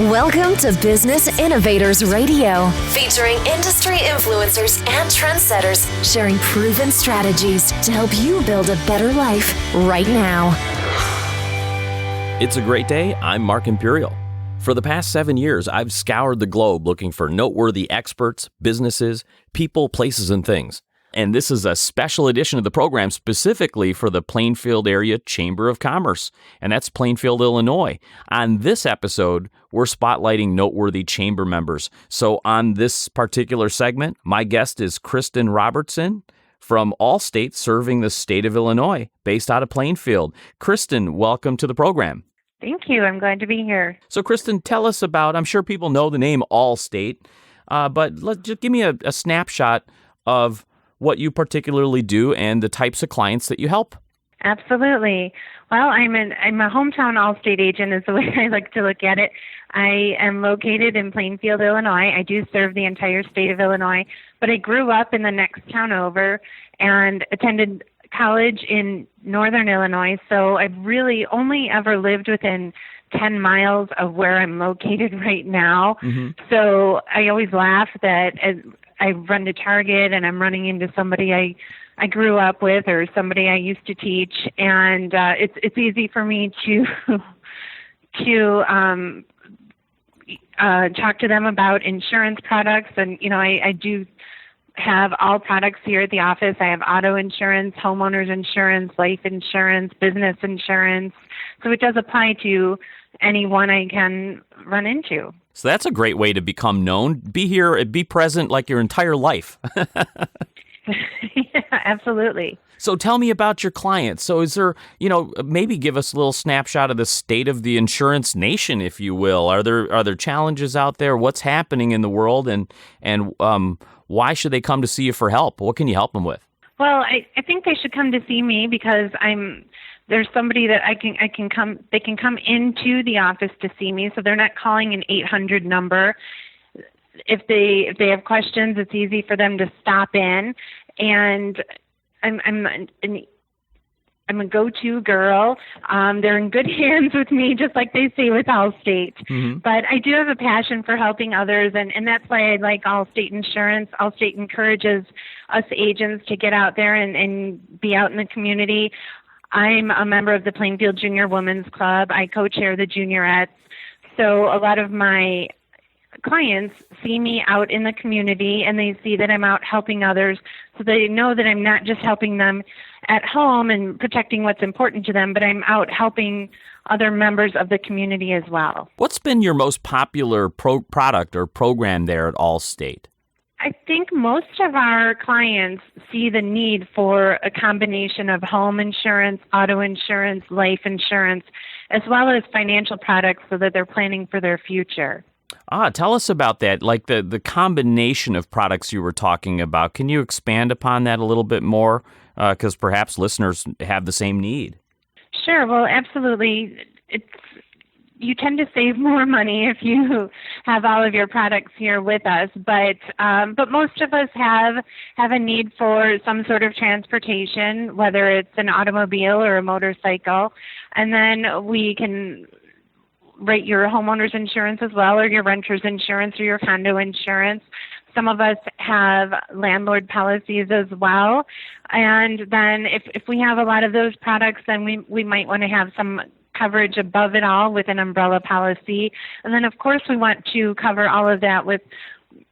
Welcome to Business Innovators Radio, featuring industry influencers and trendsetters sharing proven strategies to help you build a better life right now. It's a great day. I'm Mark Imperial. For the past 7 years, I've scoured the globe looking for noteworthy experts, businesses, people, places, and things. And this is a special edition of the program specifically for the Plainfield Area Chamber of Commerce, and that's Plainfield, Illinois. On this episode, we're spotlighting noteworthy chamber members. So on this particular segment, my guest is Kristen Robertson from Allstate, serving the state of Illinois, based out of Plainfield. Kristen, welcome to the program. Thank you. I'm glad to be here. So Kristen, tell us about, I'm sure people know the name Allstate, but just give me a snapshot of what you particularly do and the types of clients that you help. Absolutely. Well, I'm a hometown Allstate agent is the way I like to look at it. I am located in Plainfield, Illinois. I do serve the entire state of Illinois, but I grew up in the next town over and attended college in northern Illinois, so I've really only ever lived within 10 miles of where I'm located right now. Mm-hmm. So I always laugh that as I run to Target and I'm running into somebody I grew up with or somebody I used to teach, and it's easy for me to talk to them about insurance products. And I do have all products here at the office. I have auto insurance, homeowners insurance, life insurance, business insurance. So it does apply to anyone I can run into. So that's a great way to become known. Be here, be present like your entire life. Yeah, absolutely. So tell me about your clients. So is there, maybe give us a little snapshot of the state of the insurance nation, if you will. Are there challenges out there? What's happening in the world, and why should they come to see you for help? What can you help them with? Well, I think they should come to see me because there's somebody that they can come into the office to see me, so they're not calling an 800 number. If they have questions, it's easy for them to stop in, and I'm a go-to girl. They're in good hands with me, just like they say with Allstate. Mm-hmm. But I do have a passion for helping others, and that's why I like Allstate Insurance. Allstate encourages us agents to get out there and be out in the community. I'm a member of the Plainfield Junior Women's Club. I co-chair the juniorettes. So a lot of my clients see me out in the community and they see that I'm out helping others, so they know that I'm not just helping them at home and protecting what's important to them, but I'm out helping other members of the community as well. What's been your most popular product or program there at Allstate? I think most of our clients see the need for a combination of home insurance, auto insurance, life insurance, as well as financial products so that they're planning for their future. Tell us about that, like the combination of products you were talking about. Can you expand upon that a little bit more? Because perhaps listeners have the same need. Sure. Well, absolutely. You tend to save more money if you have all of your products here with us, but most of us have a need for some sort of transportation, whether it's an automobile or a motorcycle, and then we can rate your homeowner's insurance as well, or your renter's insurance, or your condo insurance. Some of us have landlord policies as well, and then if we have a lot of those products, then we might want to have some coverage above it all with an umbrella policy. And then, of course, we want to cover all of that with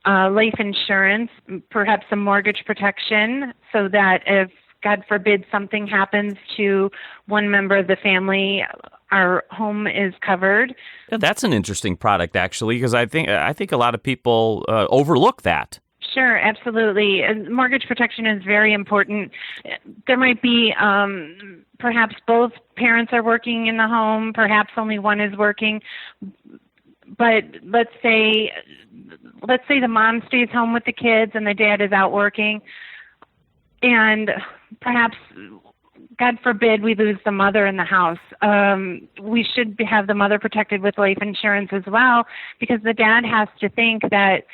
life insurance, perhaps some mortgage protection, so that if, God forbid, something happens to one member of the family, our home is covered. Yeah, that's an interesting product, actually, because I think a lot of people overlook that. Sure, absolutely. Mortgage protection is very important. There might be perhaps both parents are working in the home, perhaps only one is working, but let's say the mom stays home with the kids and the dad is out working, and perhaps, God forbid, we lose the mother in the house. We should have the mother protected with life insurance as well, because the dad has to think that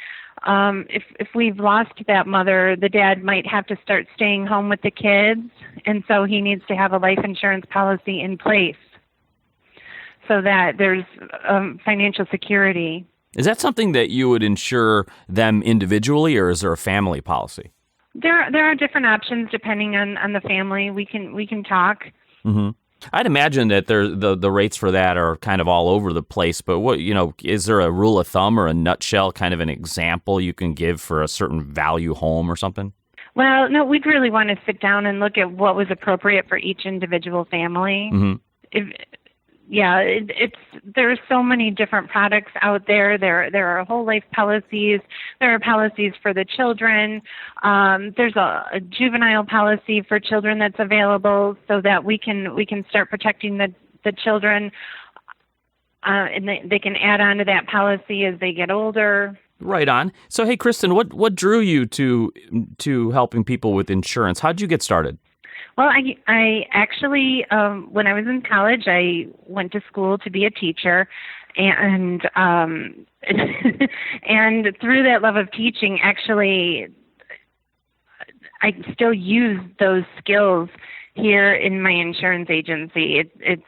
if we've lost that mother, the dad might have to start staying home with the kids, and so he needs to have a life insurance policy in place. so that there's financial security. Is that something that you would insure them individually, or is there a family policy? There are different options depending on the family. We can talk. Mm-hmm. I'd imagine that the rates for that are kind of all over the place, but is there a rule of thumb or a nutshell, kind of an example you can give for a certain value home or something? Well, no, we'd really want to sit down and look at what was appropriate for each individual family. Mm-hmm. There are so many different products out there. There are whole life policies. There are policies for the children. There's a juvenile policy for children that's available, so that we can start protecting the children, and they can add on to that policy as they get older. Right on. So, hey, Kristen, what drew you to helping people with insurance? How'd you get started? Well, I actually, when I was in college, I went to school to be a teacher, and and through that love of teaching, actually, I still use those skills here in my insurance agency. It's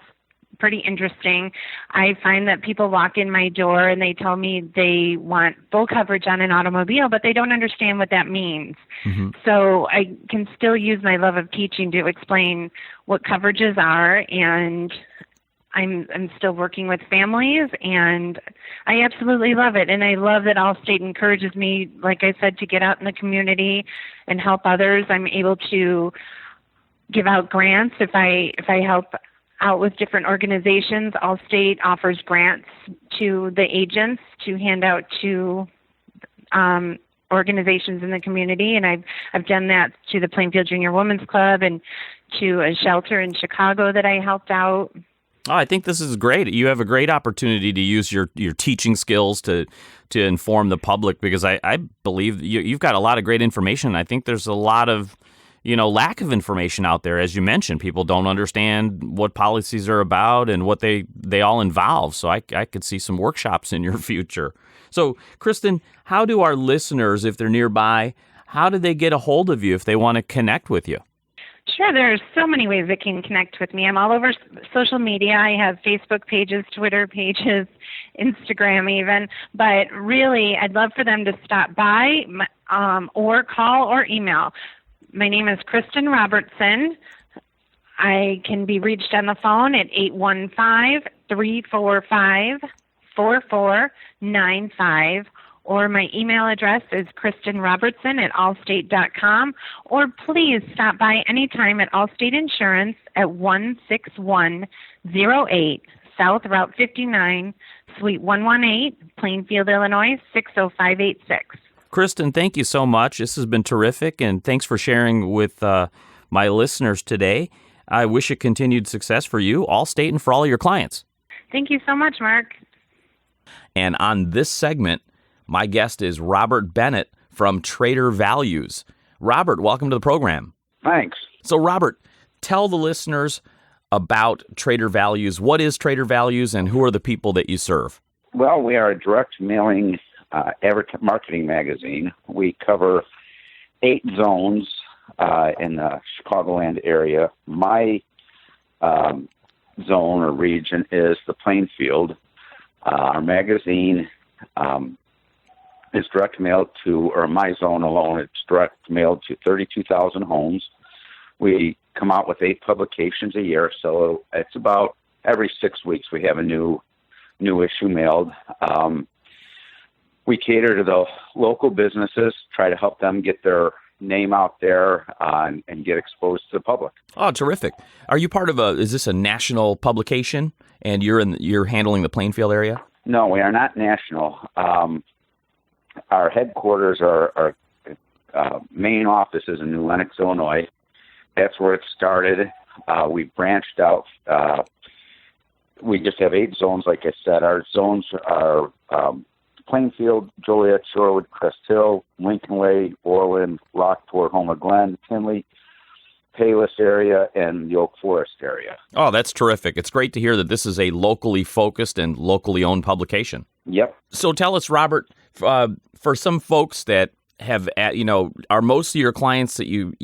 pretty interesting. I find that people walk in my door and they tell me they want full coverage on an automobile, but they don't understand what that means. Mm-hmm. So I can still use my love of teaching to explain what coverages are, and I'm still working with families, and I absolutely love it. And I love that Allstate encourages me, like I said, to get out in the community and help others. I'm able to give out grants if I help out with different organizations. Allstate offers grants to the agents to hand out to organizations in the community, and I've done that to the Plainfield Junior Women's Club and to a shelter in Chicago that I helped out. Oh, I think this is great. You have a great opportunity to use your teaching skills to inform the public, because I believe you've got a lot of great information. I think there's a lot of lack of information out there. As you mentioned, people don't understand what policies are about and what they all involve. So I could see some workshops in your future. So, Kristen, how do our listeners, if they're nearby, how do they get a hold of you if they want to connect with you? Sure, there are so many ways they can connect with me. I'm all over social media. I have Facebook pages, Twitter pages, Instagram even. But really, I'd love for them to stop by or call or email. My name is Kristen Robertson. I can be reached on the phone at 815-345-4495, or my email address is kristenrobertson@allstate.com, or please stop by anytime at Allstate Insurance at 16108 South Route 59, Suite 118, Plainfield, Illinois, 60586. Kristen, thank you so much. This has been terrific, and thanks for sharing with my listeners today. I wish you continued success for you, Allstate, and for all your clients. Thank you so much, Mark. And on this segment, my guest is Robert Bennett from Trader Values. Robert, welcome to the program. Thanks. So, Robert, tell the listeners about Trader Values. What is Trader Values, and who are the people that you serve? Well, we are a direct mailing marketing magazine. We cover 8 zones in the Chicagoland area. My zone or region is the Plainfield. Our magazine is direct mailed to, or my zone alone, it's direct mailed to 32,000 homes. We come out with 8 publications a year, so it's about every 6 weeks we have a new issue mailed. We cater to the local businesses, try to help them get their name out there and get exposed to the public. Oh, terrific. Are you part of is this a national publication, and you're handling the Plainfield area? No, we are not national. Our headquarters our main office is in New Lenox, Illinois. That's where it started. We branched out. We just have 8 zones, like I said. Our zones are Plainfield, Joliet, Shorewood, Crest Hill, Lincoln Way, Orland, Lockport, Homer Glen, Tinley, Payless area, and the Oak Forest area. Oh, that's terrific. It's great to hear that this is a locally focused and locally owned publication. Yep. So tell us, Robert, for some folks that have, are most of your clients that you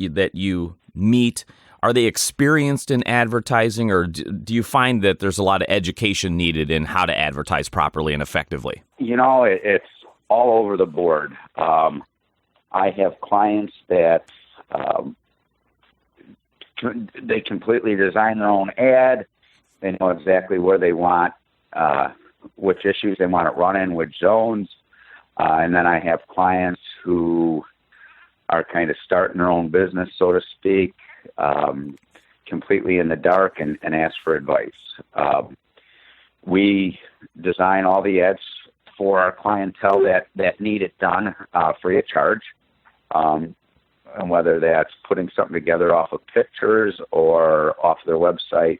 meet, are they experienced in advertising, or do you find that there's a lot of education needed in how to advertise properly and effectively? It's all over the board. I have clients that they completely design their own ad. They know exactly where they want, which issues they want to run in, which zones. And then I have clients who are kind of starting their own business, so to speak, completely in the dark and ask for advice. We design all the ads for our clientele that need it done free of charge. And whether that's putting something together off of pictures or off their website,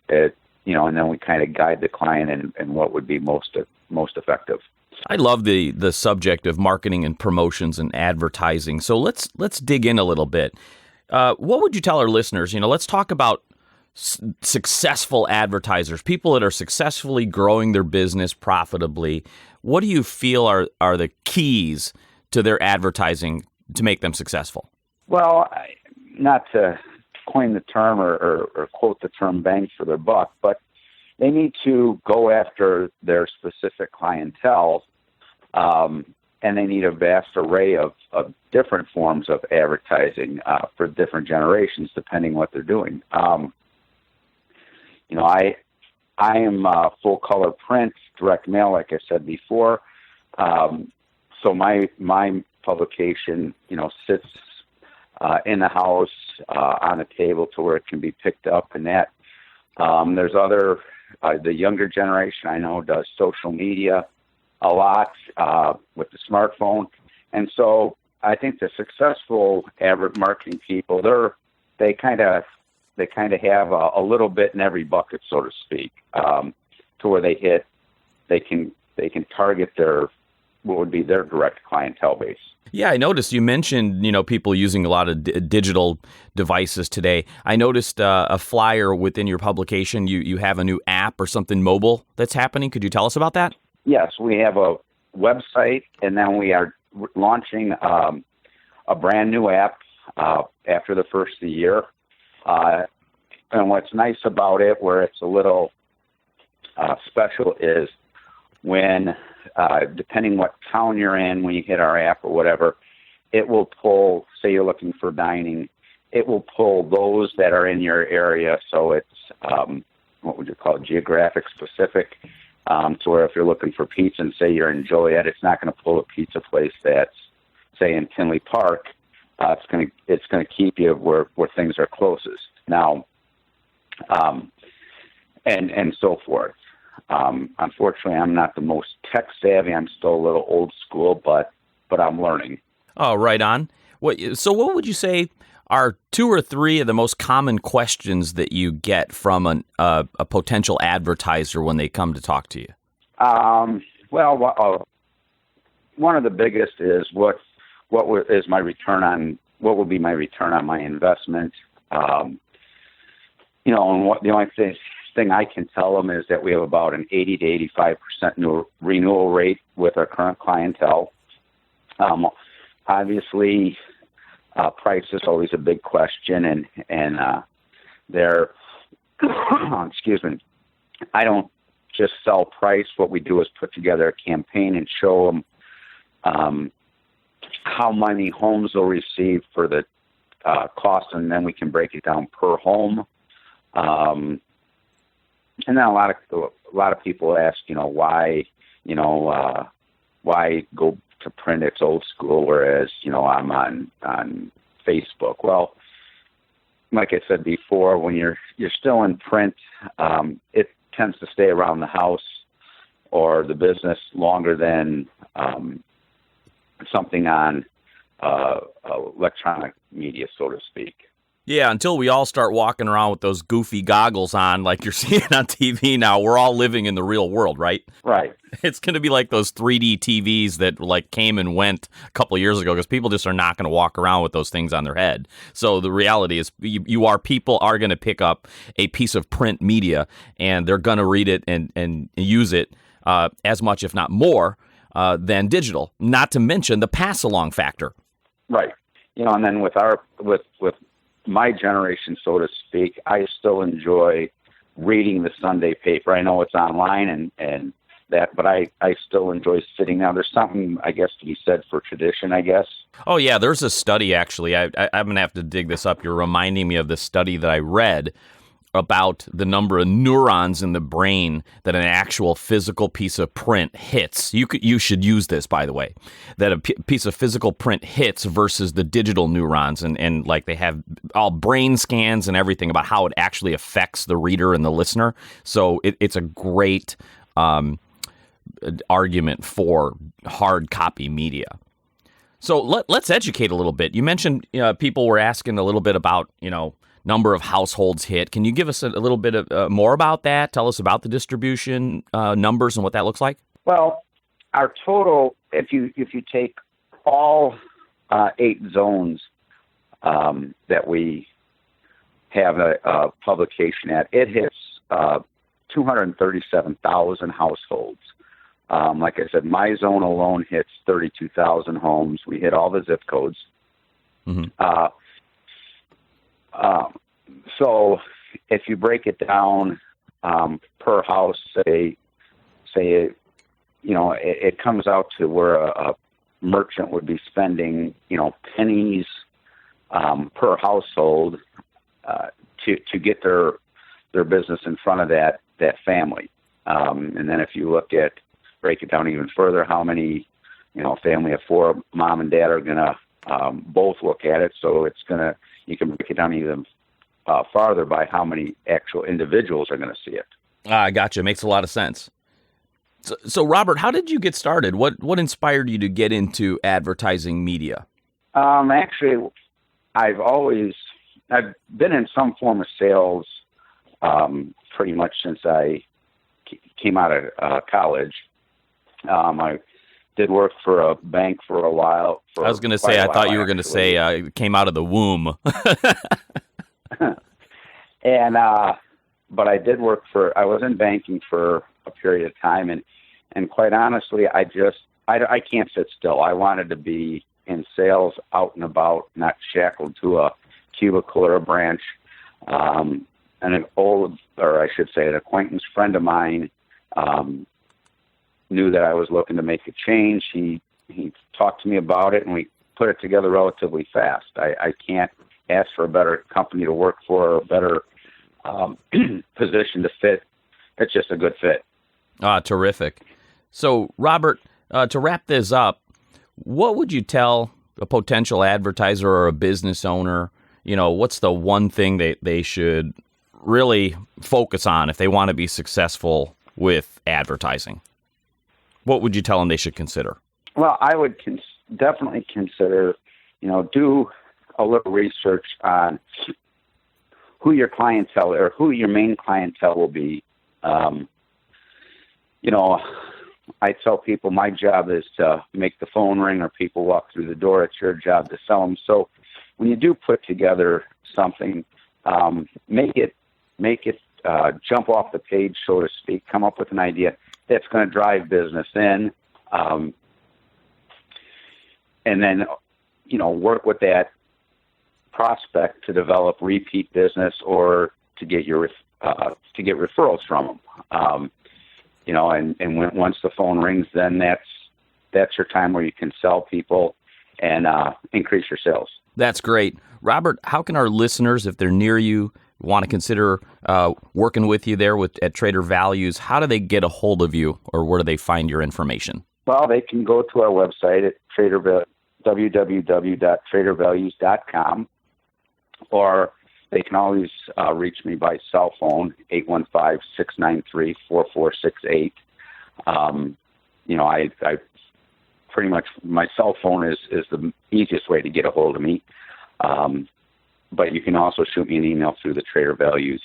and then we kind of guide the client in what would be most effective. I love the subject of marketing and promotions and advertising. So let's dig in a little bit. What would you tell our listeners? Let's talk about successful advertisers, people that are successfully growing their business profitably. What do you feel are the keys to their advertising to make them successful? Well, not to coin the term or quote the term bang for their buck, but they need to go after their specific clientele, and they need a vast array of different forms of advertising for different generations, depending what they're doing. I am full color print, direct mail, like I said before. So my publication, sits in the house on a table to where it can be picked up, and that there's other. The younger generation I know does social media a lot with the smartphone, and so I think the successful marketing people they kind of have a little bit in every bucket, so to speak, to where they can target what would be their direct clientele base. Yeah, I noticed you mentioned, people using a lot of digital devices today. I noticed a flyer within your publication. You have a new app or something mobile that's happening. Could you tell us about that? Yes, we have a website, and then we are launching a brand new app after the first of the year. And what's nice about it, where it's a little special, is when depending what town you're in, when you hit our app or whatever, it will pull, say you're looking for dining, it will pull those that are in your area. So it's, what would you call it, geographic specific, to where if you're looking for pizza and say you're in Joliet, it's not going to pull a pizza place that's, say, in Tinley Park. It's going to keep you where things are closest. Now, and so forth. Unfortunately, I'm not the most tech savvy. I'm still a little old school, but I'm learning. Oh, right on. So what would you say are 2 or 3 of the most common questions that you get from a potential advertiser when they come to talk to you? Well, one of the biggest is what is my return on, what will be my return on my investment? And what the only thing I can tell them is that we have about an 80 to 85% renewal rate with our current clientele. Obviously, price is always a big question, and they're excuse me. I don't just sell price. What we do is put together a campaign and show them how many homes they'll receive for the cost, and then we can break it down per home. And then a lot of people ask, why go to print? It's old school, whereas I'm on Facebook. Well, like I said before, when you're still in print, it tends to stay around the house or the business longer than something on electronic media, so to speak. Yeah, until we all start walking around with those goofy goggles on like you're seeing on TV now, we're all living in the real world, right? Right. It's going to be like those 3D TVs that came and went a couple of years ago, because people just are not going to walk around with those things on their head. So the reality is people are going to pick up a piece of print media, and they're going to read it and use it as much, if not more, than digital, not to mention the pass-along factor. Right. And then with my generation, so to speak, I still enjoy reading the Sunday paper. I know it's online and that, but I still enjoy sitting down. There's something, I guess, to be said for tradition, I guess. Oh, yeah, there's a study, actually. I'm going to have to dig this up. You're reminding me of the study that I read about the number of neurons in the brain that an actual physical piece of print hits. You should use this, by the way, that a piece of physical print hits versus the digital neurons. And like they have all brain scans and everything about how it actually affects the reader and the listener. So it's a great argument for hard copy media. So let's educate a little bit. You mentioned people were asking a little bit about, number of households hit. Can you give us a little bit of more about that? Tell us about the distribution numbers and what that looks like. Well, our total, if you take all 8 zones that we have a publication at, it hits 237,000 households. Like I said, my zone alone hits 32,000 homes. We hit all the zip codes. Mm-hmm. So if you break it down per house, say it comes out to where a merchant would be spending pennies per household to get their business in front of that family. And then if you break it down even further, how many family of 4, mom and dad are gonna both look at it. So you can break it down even farther by how many actual individuals are going to see it. I gotcha. Makes a lot of sense. So Robert, how did you get started? What inspired you to get into advertising media? Actually, I've been in some form of sales pretty much since I came out of college. I did work for a bank for a while. I was going to say, I thought you were going to say came out of the womb. And but I did I was in banking for a period of time, and quite honestly, I can't sit still. I wanted to be in sales, out and about, not shackled to a cubicle or a branch. And an acquaintance friend of mine knew that I was looking to make a change. He talked to me about it, and we put it together relatively fast. I can't ask for a better company to work for, or a better position to fit. It's just a good fit. Terrific. So, Robert, to wrap this up, what would you tell a potential advertiser or a business owner? What's the one thing they should really focus on if they want to be successful with advertising? What would you tell them they should consider? Well, I would definitely consider, do a little research on who your clientele or who your main clientele will be. I tell people my job is to make the phone ring or people walk through the door. It's your job to sell them. So when you do put together something, make it jump off the page, so to speak. Come up with an idea that's going to drive business in, and then work with that prospect to develop repeat business or to get referrals from them. Once the phone rings, then that's your time where you can sell people and increase your sales. That's great. Robert, how can our listeners, if they're near you, want to consider working with you there at Trader Values, how do they get a hold of you, or where do they find your information? Well, they can go to our website at www.tradervalues.com, or they can always reach me by cell phone, 815-693-4468. I pretty much, my cell phone is the easiest way to get a hold of me. But you can also shoot me an email through the Trader Values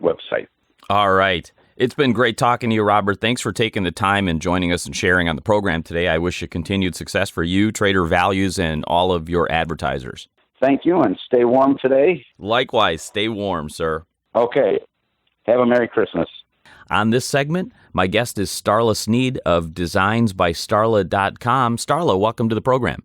website. All right. It's been great talking to you, Robert. Thanks for taking the time and joining us and sharing on the program today. I wish you continued success for you, Trader Values, and all of your advertisers. Thank you, and stay warm today. Likewise, stay warm, sir. Okay. Have a Merry Christmas. On this segment, my guest is Starla Snead of designsbystarla.com. Starla, welcome to the program.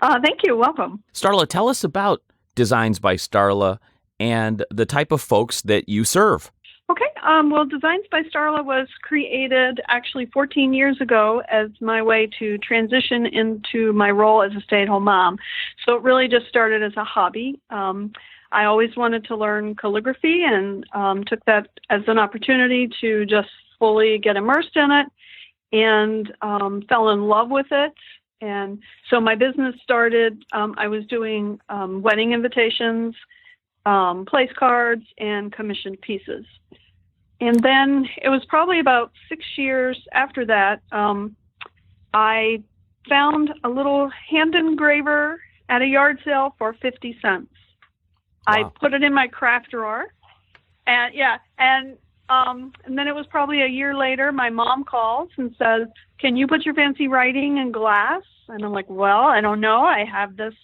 Thank you. Welcome. Starla, tell us about Designs by Starla and the type of folks that you serve. Okay. Well, Designs by Starla was created actually 14 years ago as my way to transition into my role as a stay-at-home mom. So it really just started as a hobby. I always wanted to learn calligraphy and took that as an opportunity to just fully get immersed in it and fell in love with it. And so my business started, I was doing wedding invitations, place cards, and commissioned pieces. And then it was probably about 6 years after that, I found a little hand engraver at a yard sale for 50 cents. Wow. I put it in my craft drawer. And then it was probably a year later, my mom calls and says, "Can you put your fancy writing in glass?" And I'm like, "Well, I don't know. I have this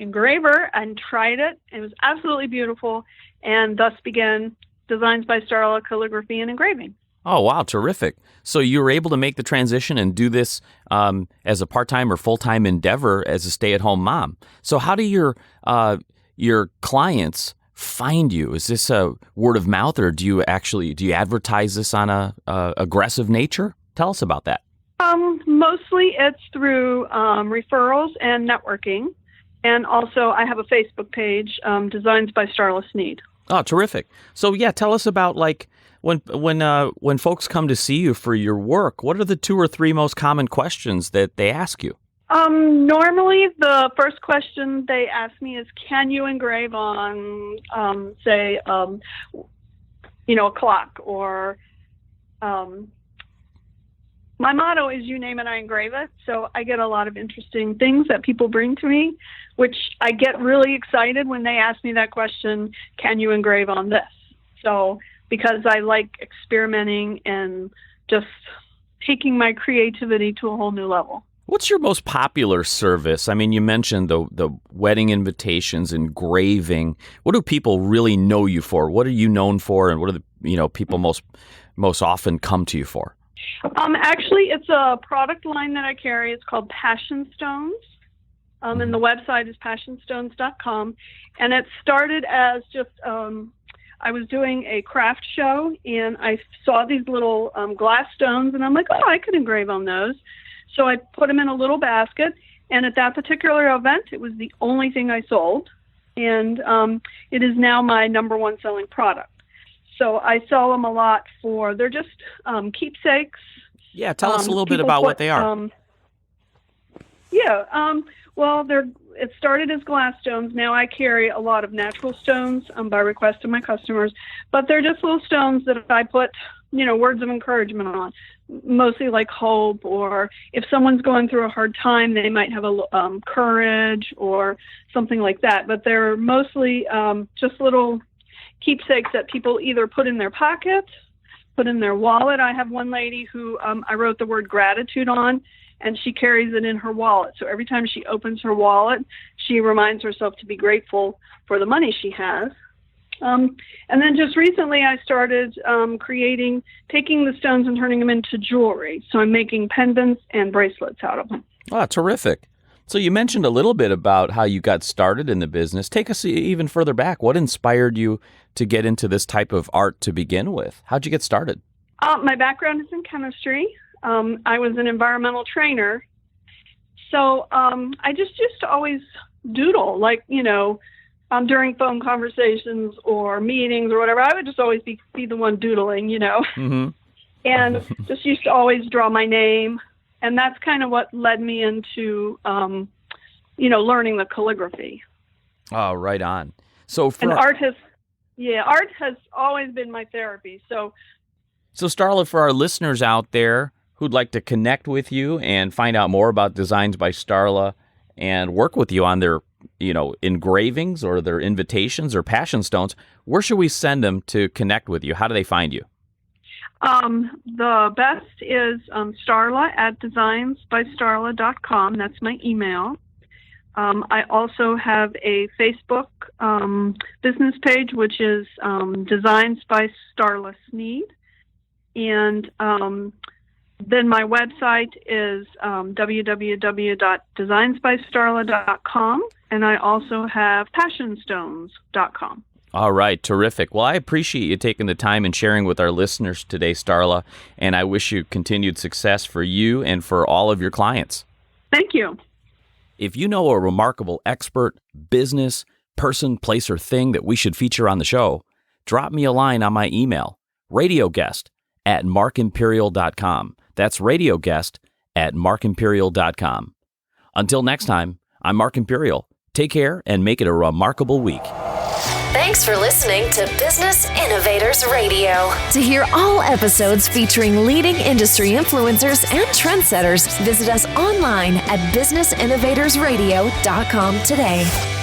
engraver," and tried it. It was absolutely beautiful, and thus began Designs by Starla Calligraphy and Engraving. Oh, wow, terrific. So you were able to make the transition and do this as a part-time or full-time endeavor as a stay-at-home mom. So how do your clients find you? Is this a word of mouth, or do you advertise this on a aggressive nature? Tell us about that. Mostly it's through referrals and networking. And also I have a Facebook page, Designs by Starla Snead. Oh, terrific. So yeah, tell us about when folks come to see you for your work, what are the 2 or 3 most common questions that they ask you? Normally the first question they ask me is, can you engrave on, say, a clock, or, my motto is you name it, I engrave it. So I get a lot of interesting things that people bring to me, which I get really excited when they ask me that question, can you engrave on this? So because I like experimenting and just taking my creativity to a whole new level. What's your most popular service? I mean, you mentioned the wedding invitations, engraving. What do people really know you for? What are you known for, and what are the people most often come to you for? Actually, it's a product line that I carry. It's called Passion Stones, and the website is passionstones.com. And it started as just I was doing a craft show, and I saw these little glass stones, and I'm like, oh, I could engrave on those. So I put them in a little basket, and at that particular event, it was the only thing I sold, and it is now my number one selling product. So I sell them a lot they're just keepsakes. Yeah, tell us a little bit about what they are. Well, it started as glass stones. Now I carry a lot of natural stones by request of my customers, but they're just little stones that I put, words of encouragement on, mostly like hope, or if someone's going through a hard time, they might have a courage or something like that. But they're mostly just little keepsakes that people either put in their pocket, put in their wallet. I have one lady who I wrote the word gratitude on, and she carries it in her wallet. So every time she opens her wallet, she reminds herself to be grateful for the money she has. And then just recently I started taking the stones and turning them into jewelry. So I'm making pendants and bracelets out of them. Oh, terrific. So you mentioned a little bit about how you got started in the business. Take us even further back. What inspired you to get into this type of art to begin with? How'd you get started? My background is in chemistry. I was an environmental trainer. So I just used to always doodle, during phone conversations or meetings or whatever. I would just always be the one doodling, Mm-hmm. And just used to always draw my name. And that's kind of what led me into, learning the calligraphy. Oh, right on. And art has always been my therapy. So Starla, for our listeners out there who'd like to connect with you and find out more about Designs by Starla and work with you on their, engravings or their invitations or passion stones, where should we send them to connect with you? How do they find you? The best is Starla at designsbystarla.com. That's my email. I also have a Facebook business page, which is Designs by Starla Snead. And then my website is www.designsbystarla.com. And I also have passionstones.com. All right, terrific. Well, I appreciate you taking the time and sharing with our listeners today, Starla, and I wish you continued success for you and for all of your clients. Thank you. If you know a remarkable expert, business, person, place, or thing that we should feature on the show, drop me a line on my email, radioguest@markimperial.com. That's radioguest@markimperial.com. Until next time, I'm Mark Imperial. Take care and make it a remarkable week. Thanks for listening to Business Innovators Radio. To hear all episodes featuring leading industry influencers and trendsetters, visit us online at businessinnovatorsradio.com today.